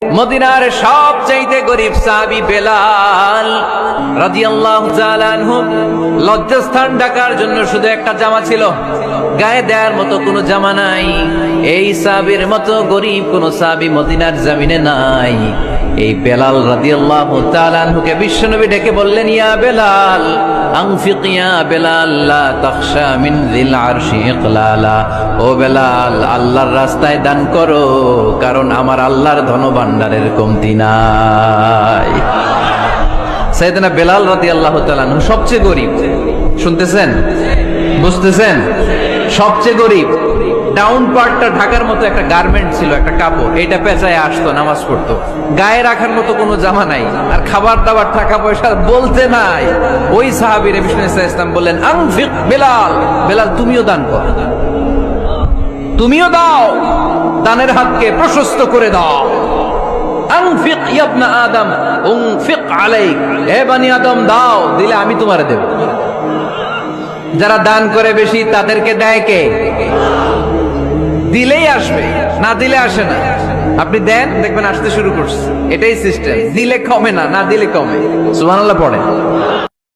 মদিনার সবচাইতে গরিব সাহাবী বেলাল রাদিয়াল্লাহু তাআলা আনহু লজ্জাস্থান ঢাকার জন্য শুধু একটা জামা ছিল, গায়ে দেওয়ার মতো কোনো জামা নাই। এই সাহাবীর মতো গরিব কোন সাহাবী মদিনার জমিনে নাই। এই বেলাল রাদিয়াল্লাহু তাআলা আনহুকে বিশ্বনবী ডেকে বললেন, ইয়া বেলাল আনফিক ইয়া বেলাল লা তাখশা মিন যিল আরশি ইকলালা। ও বেলাল, আল্লাহর রাস্তায় দান করো, কারণ আমার আল্লাহর ধনভাণ্ডারের কমতি নাই। সাইয়েদনা বেলাল রাদিয়াল্লাহু তাআলা আনহু সবচেয়ে গরিব। শুনতেছেন, বুঝতেছেন? সবচেয়ে গরিব। ডাউন পার্টটা ঢাকার মতো একটা গার্মেন্ট ছিল, একটা কাপড়, এটা পেঁচায় আসতো, নামাজ পড়তো। গায়ে রাখার মতো কোনো জামা নাই, আর খাবার দাবার টাকা পয়সা বলতে নাই। ওই সাহাবীর বিষ্ণু ইসলাম বললেন, আনফিক বেলাল, বেলাল তুমিও দান কর, তুমিও দাও, দানের হাতকে প্রশস্ত করে দাও। আনফিক ইয়া ইবনা আদম উনফিক আলাইক, হে বনি আদম দাও, দিলে আমি তোমারে দেব। যারা দান করে বেশি তাদেরকে দেয় কে? দিলেই আসবে, না দিলে আসে না। আপনি দেন, দেখবেন আসতে শুরু করছে। এটাই সিস্টেম। দিলে কমে না, না দিলে কমে। সুবহানাল্লাহ পড়ে।